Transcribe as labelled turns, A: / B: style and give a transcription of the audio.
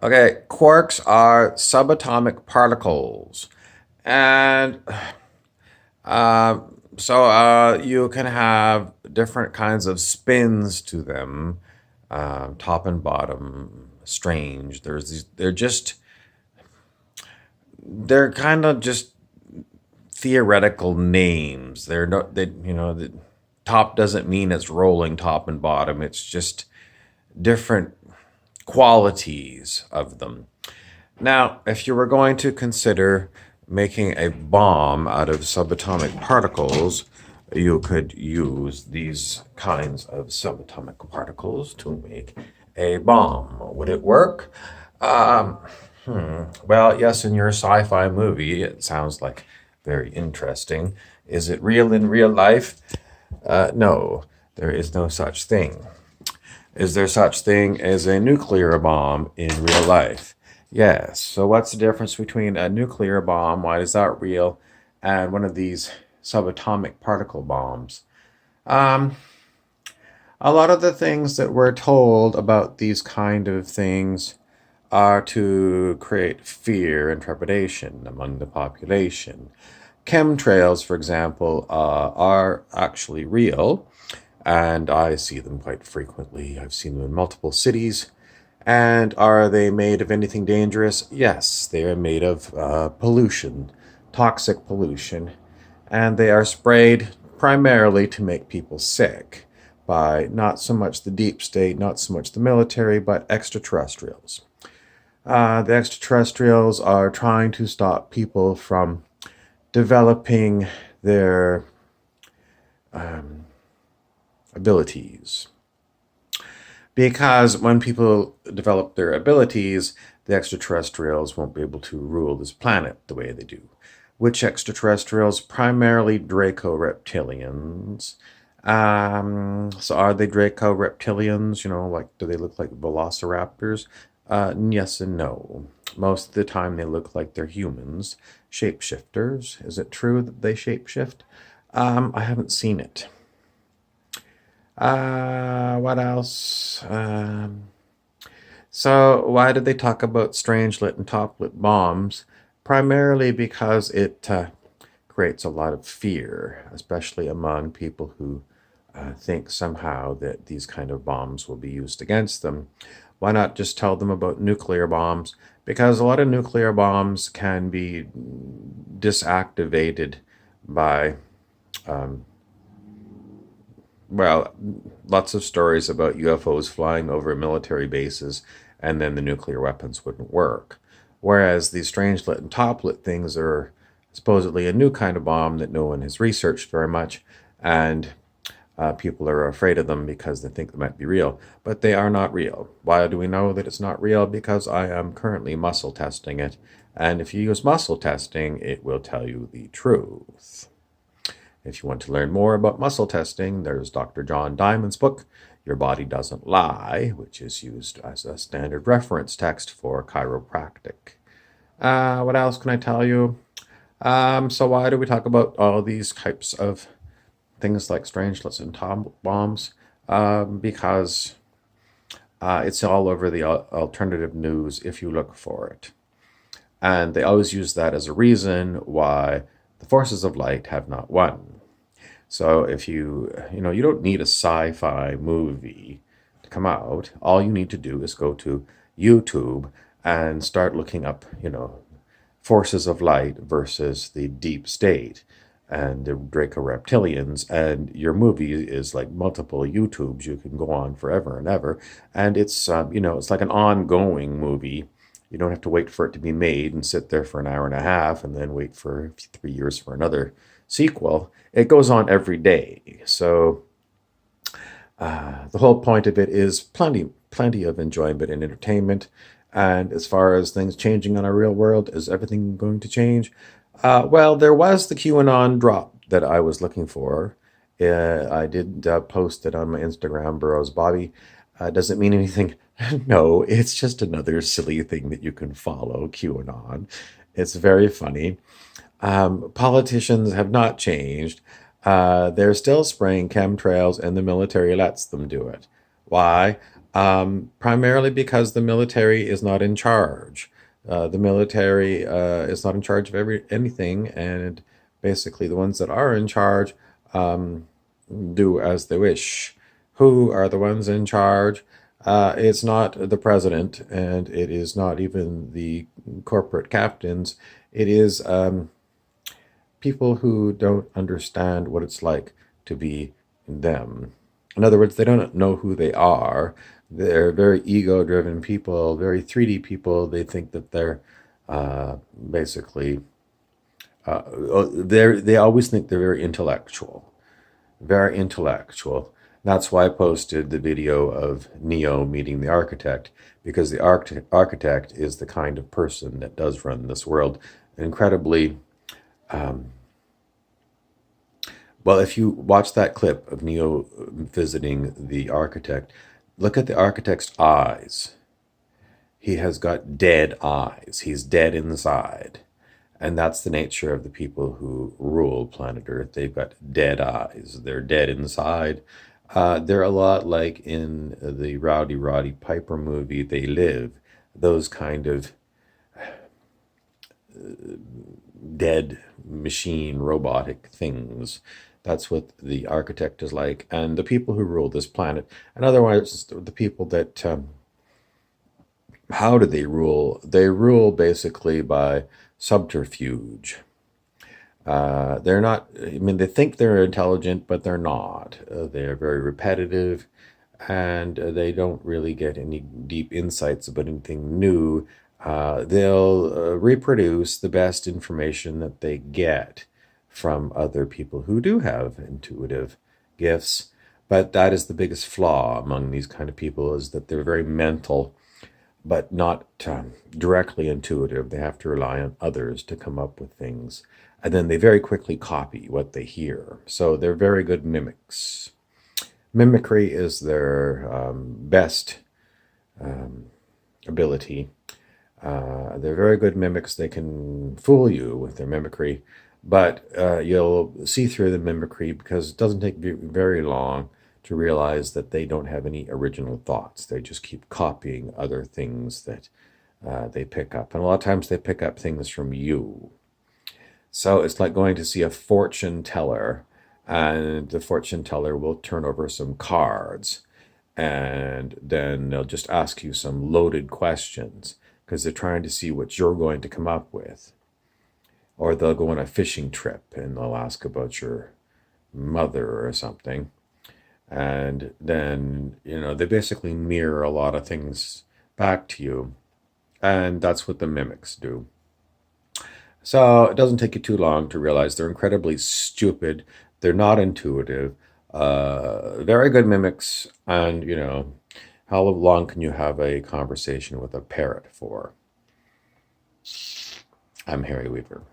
A: Okay, quarks are subatomic particles. And uh, you can have different kinds of spins to them, top and bottom, strange. They're kind of just theoretical names. They're not, the top doesn't mean it's rolling top and bottom. It's just different qualities of them. Now, if you were going to consider making a bomb out of subatomic particles, you could use these kinds of subatomic particles to make a bomb. Would it work? Um, well, yes, in your sci fi movie, it sounds like very interesting. Is it real in real life? No, there is no such thing. Is there such thing as a nuclear bomb in real life? Yes. So what's the difference between a nuclear bomb, why is that real, and one of these subatomic particle bombs? Um, a lot of the things that we're told about these kind of things are to create fear and trepidation among the population. Chemtrails, for example, are actually real, and I see them quite frequently. I've seen them in multiple cities. And are they made of anything dangerous? Yes, they are made of pollution, toxic pollution, and they are sprayed primarily to make people sick by not so much the deep state, not so much the military, but extraterrestrials. The extraterrestrials are trying to stop people from developing their abilities. Because when people develop their abilities, the extraterrestrials won't be able to rule this planet the way they do. Which extraterrestrials? Primarily Draco reptilians. So are they Draco reptilians? Like, do they look like velociraptors? Yes and no. Most of the time, they look like they're humans. Shapeshifters. Is it true that they shapeshift? I haven't seen it. What else? So why did they talk about Strangelet and Toplet bombs? Primarily because it creates a lot of fear, especially among people who think somehow that these kind of bombs will be used against them. Why not just tell them about nuclear bombs? Because a lot of nuclear bombs can be disactivated by well, lots of stories about UFOs flying over military bases and then the nuclear weapons wouldn't work. Whereas these Strangelet and Toplet things are supposedly a new kind of bomb that no one has researched very much, and people are afraid of them because they think they might be real. But they are not real. Why do we know that it's not real? Because I am currently muscle testing it, and if you use muscle testing, it will tell you the truth. If you want to learn more about muscle testing, there's Dr. John Diamond's book, Your Body Doesn't Lie, which is used as a standard reference text for chiropractic. What else can I tell you? So why do we talk about all these types of things like strangelets and tom bombs? Because it's all over the alternative news if you look for it. And they always use that as a reason why the forces of light have not won. So if you don't need a sci-fi movie to come out. All you need to do is go to YouTube and start looking up, forces of light versus the deep state and the Draco reptilians, and your movie is like multiple YouTubes. You can go on forever and ever, and it's like an ongoing movie. You don't have to wait for it to be made and sit there for an hour and a half and then wait for 3 years for another sequel. It goes on every day. So the whole point of it is plenty of enjoyment and entertainment. And as far as things changing on our real world, is everything going to change? Well, there was the QAnon drop that I was looking for. I did post it on my Instagram, Burrows Bobby. Does it mean anything? No, it's just another silly thing that you can follow, QAnon. It's very funny. Politicians have not changed. They're still spraying chemtrails, and the military lets them do it. Why? Primarily because the military is not in charge. The military is not in charge of anything, and basically the ones that are in charge um, do as they wish. Who are the ones in charge? It's not the president, and it is not even the corporate captains. It is people who don't understand what it's like to be them. In other words, they don't know who they are. They're very ego driven people, very 3D people. They think that they're basically, they always think they're very intellectual, very intellectual. That's why I posted the video of Neo meeting the architect, because the architect is the kind of person that does run this world incredibly. Well, if you watch that clip of Neo visiting the architect, look at the architect's eyes. He has got dead eyes. He's dead inside. And that's the nature of the people who rule planet Earth. They've got dead eyes. They're dead inside. They're a lot like in the Rowdy Roddy Piper movie, They Live. Those kind of dead machine robotic things. That's what the architect is like. And the people who rule this planet, and otherwise, the people that, how do they rule? They rule basically by subterfuge. They're not, I mean, they think they're intelligent, but they're not. They're very repetitive, and they don't really get any deep insights about anything new. They'll reproduce the best information that they get from other people who do have intuitive gifts. But that is the biggest flaw among these kind of people, is that they're very mental, but not directly intuitive. They have to rely on others to come up with things. And then they very quickly copy what they hear. So they're very good mimics. Mimicry is their best ability. They're very good mimics. They can fool you with their mimicry, but you'll see through the mimicry because it doesn't take very long to realize that they don't have any original thoughts. They just keep copying other things that they pick up. And a lot of times they pick up things from you. So it's like going to see a fortune teller, and the fortune teller will turn over some cards, and then they'll just ask you some loaded questions because they're trying to see what you're going to come up with. Or they'll go on a fishing trip and they'll ask about your mother or something. And then, they basically mirror a lot of things back to you. And that's what the mimics do. So it doesn't take you too long to realize they're incredibly stupid. They're not intuitive. Very good mimics. And, how long can you have a conversation with a parrot for? I'm Harry Weaver.